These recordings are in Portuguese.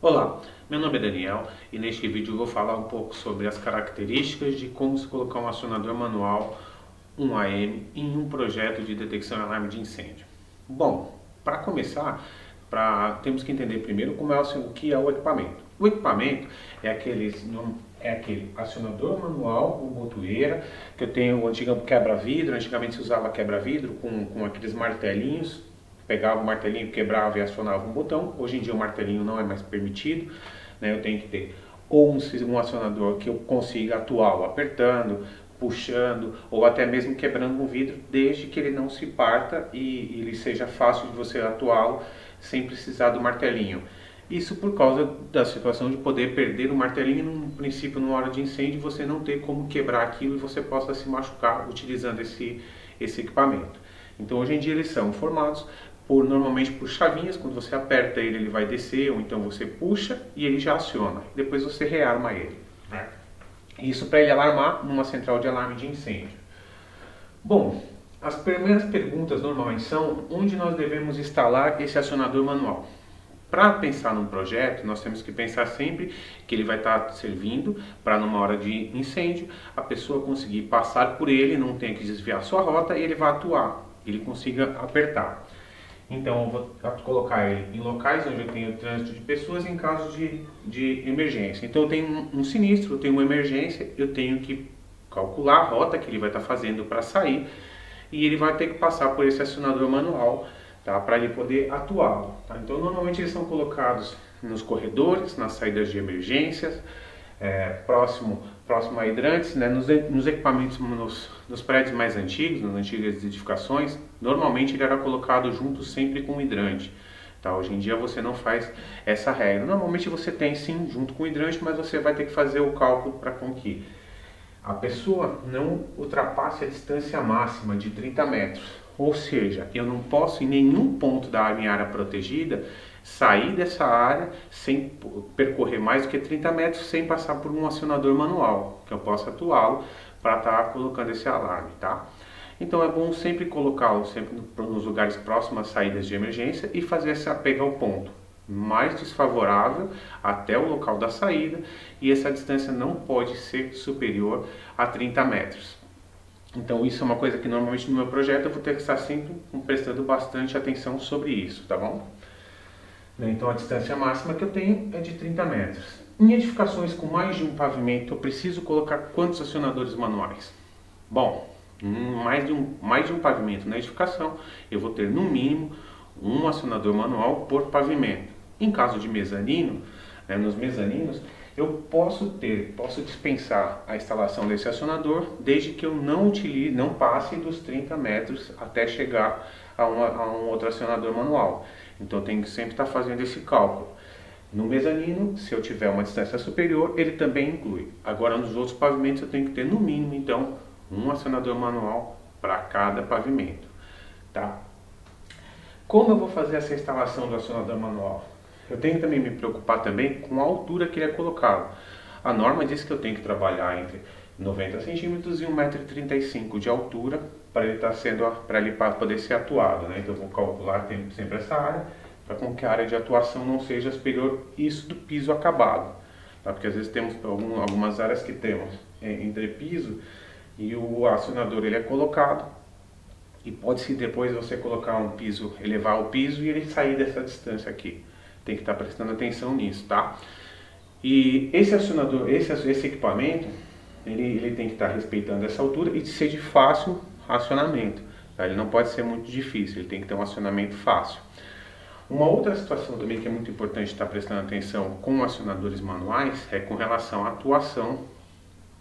Olá, meu nome é Daniel e neste vídeo eu vou falar um pouco sobre as características de como se colocar um acionador manual, um AM, em um projeto de detecção e alarme de incêndio. Bom, para começar, temos que entender primeiro o que é o equipamento. O equipamento é aquele acionador manual ou botoeira, que eu tenho o antigo quebra-vidro. Antigamente se usava quebra-vidro com aqueles martelinhos. Pegava o martelinho, quebrava e acionava um botão. Hoje em dia o martelinho não é mais permitido, né? Eu tenho que ter ou um acionador que eu consiga atuá-lo apertando, puxando ou até mesmo quebrando um vidro, desde que ele não se parta e ele seja fácil de você atuá-lo sem precisar do martelinho. Isso por causa da situação de poder perder o martelinho no princípio, numa hora de incêndio, você não ter como quebrar aquilo e você possa se machucar utilizando esse equipamento. Então hoje em dia eles são formados normalmente por chavinhas. Quando você aperta ele, ele vai descer, ou então você puxa e ele já aciona. Depois você rearma ele. Isso para ele alarmar numa central de alarme de incêndio. Bom, as primeiras perguntas normalmente são: onde nós devemos instalar esse acionador manual? Para pensar num projeto, nós temos que pensar sempre que ele vai estar servindo para, numa hora de incêndio, a pessoa conseguir passar por ele, não tenha que desviar sua rota e ele vai atuar, ele consiga apertar. Então eu vou colocar ele em locais onde eu tenho trânsito de pessoas em caso de emergência. Então eu tenho um sinistro, eu tenho uma emergência, eu tenho que calcular a rota que ele vai estar fazendo para sair e ele vai ter que passar por esse acionador manual, tá, para ele poder atuar. Tá? Então normalmente eles são colocados nos corredores, nas saídas de emergências, próximo a hidrantes, né, nos equipamentos, nos prédios mais antigos, nas antigas edificações, normalmente ele era colocado junto sempre com o hidrante. Tá? Hoje em dia você não faz essa regra. Normalmente você tem sim junto com o hidrante, mas você vai ter que fazer o cálculo para que a pessoa não ultrapasse a distância máxima de 30 metros. Ou seja, eu não posso em nenhum ponto da minha área protegida sair dessa área sem percorrer mais do que 30 metros sem passar por um acionador manual, que eu possa atuá-lo para estar colocando esse alarme, tá? Então é bom sempre colocá-lo sempre nos lugares próximos às saídas de emergência e pegar o ponto mais desfavorável até o local da saída, e essa distância não pode ser superior a 30 metros. Então isso é uma coisa que normalmente no meu projeto eu vou ter que estar sempre prestando bastante atenção sobre isso, tá bom? Então a distância máxima que eu tenho é de 30 metros. Em edificações com mais de um pavimento, eu preciso colocar quantos acionadores manuais? Bom, mais de um pavimento na edificação, eu vou ter no mínimo um acionador manual por pavimento. Em caso de mezanino, nos mezaninos, eu posso dispensar a instalação desse acionador desde que eu não passe dos 30 metros até chegar a um outro acionador manual. Então eu tenho que sempre estar fazendo esse cálculo. No mezanino, se eu tiver uma distância superior, ele também inclui. Agora nos outros pavimentos eu tenho que ter no mínimo então um acionador manual para cada pavimento, tá? Como eu vou fazer essa instalação do acionador manual? Eu tenho que também me preocupar também com a altura que ele é colocado. A norma diz que eu tenho que trabalhar entre 90 centímetros e 1,35 m de altura para ele poder ser atuado, né? Então eu vou calcular sempre essa área para que a área de atuação não seja superior isso do piso acabado, tá? Porque às vezes temos algumas áreas que temos entre piso e o acionador ele é colocado e pode-se depois você colocar um piso, elevar o piso e ele sair dessa distância aqui. Tem que estar prestando atenção nisso, tá? E esse acionador, esse equipamento, ele tem que estar respeitando essa altura e ser de fácil acionamento, tá? Ele não pode ser muito difícil, ele tem que ter um acionamento fácil. Uma outra situação também que é muito importante estar prestando atenção com acionadores manuais é com relação à atuação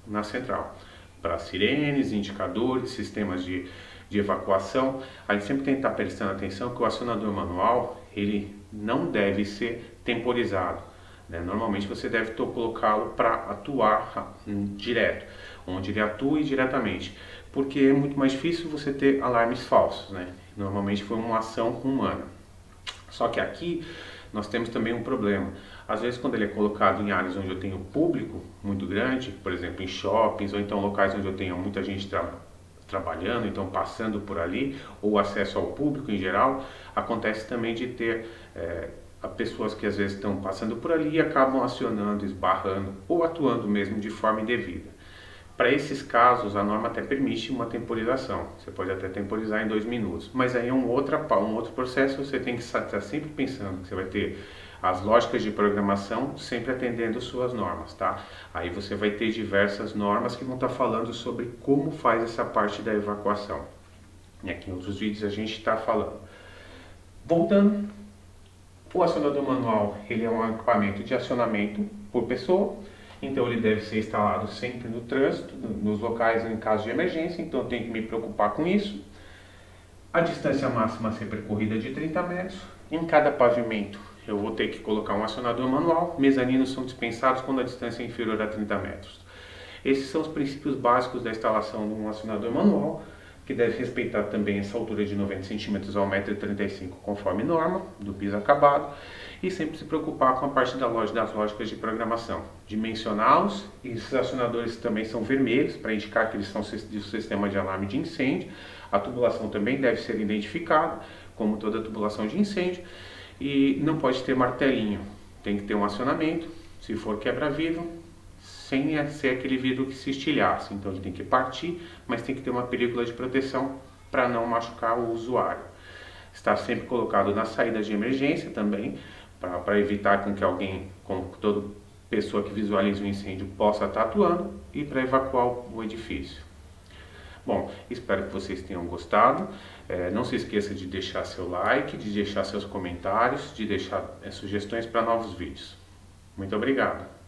na central. Para sirenes, indicadores, sistemas de evacuação, a gente sempre tem que estar prestando atenção que o acionador manual, ele não deve ser temporizado, né? Normalmente você deve colocá-lo para atuar direto, onde ele atue diretamente, porque é muito mais difícil você ter alarmes falsos, né? Normalmente foi uma ação humana. Só que aqui nós temos também um problema. Às vezes quando ele é colocado em áreas onde eu tenho público muito grande, por exemplo em shoppings ou então locais onde eu tenho muita gente trabalhando, então passando por ali, ou acesso ao público em geral, acontece também de ter pessoas que às vezes estão passando por ali e acabam acionando, esbarrando ou atuando mesmo de forma indevida. Para esses casos, a norma até permite uma temporização. Você pode até temporizar em 2 minutos, mas aí é um outro processo. Você tem que estar sempre pensando que você vai ter as lógicas de programação sempre atendendo suas normas, tá? Aí você vai ter diversas normas que vão estar falando sobre como faz essa parte da evacuação. E aqui em outros vídeos a gente está falando. Voltando, o acionador manual ele é um equipamento de acionamento por pessoa, então ele deve ser instalado sempre no trânsito, nos locais em caso de emergência, então eu tenho que me preocupar com isso. A distância máxima a ser percorrida é de 30 metros. Em cada pavimento eu vou ter que colocar um acionador manual. Mezaninos são dispensados quando a distância é inferior a 30 metros. Esses são os princípios básicos da instalação de um acionador manual, que deve respeitar também essa altura de 90 cm ao 1,35 m conforme norma do piso acabado, e sempre se preocupar com a parte das lógicas de programação, dimensioná-los. E esses acionadores também são vermelhos para indicar que eles são do sistema de alarme de incêndio. A tubulação também deve ser identificada, como toda tubulação de incêndio, e não pode ter martelinho, tem que ter um acionamento. Se for quebra-vidro, sem ser aquele vidro que se estilhaça, então ele tem que partir, mas tem que ter uma película de proteção para não machucar o usuário. Está sempre colocado na saída de emergência também, para evitar com que alguém, como toda pessoa que visualiza um incêndio, possa estar atuando, e para evacuar o edifício. Bom, espero que vocês tenham gostado. Não se esqueça de deixar seu like, de deixar seus comentários, de deixar sugestões para novos vídeos. Muito obrigado!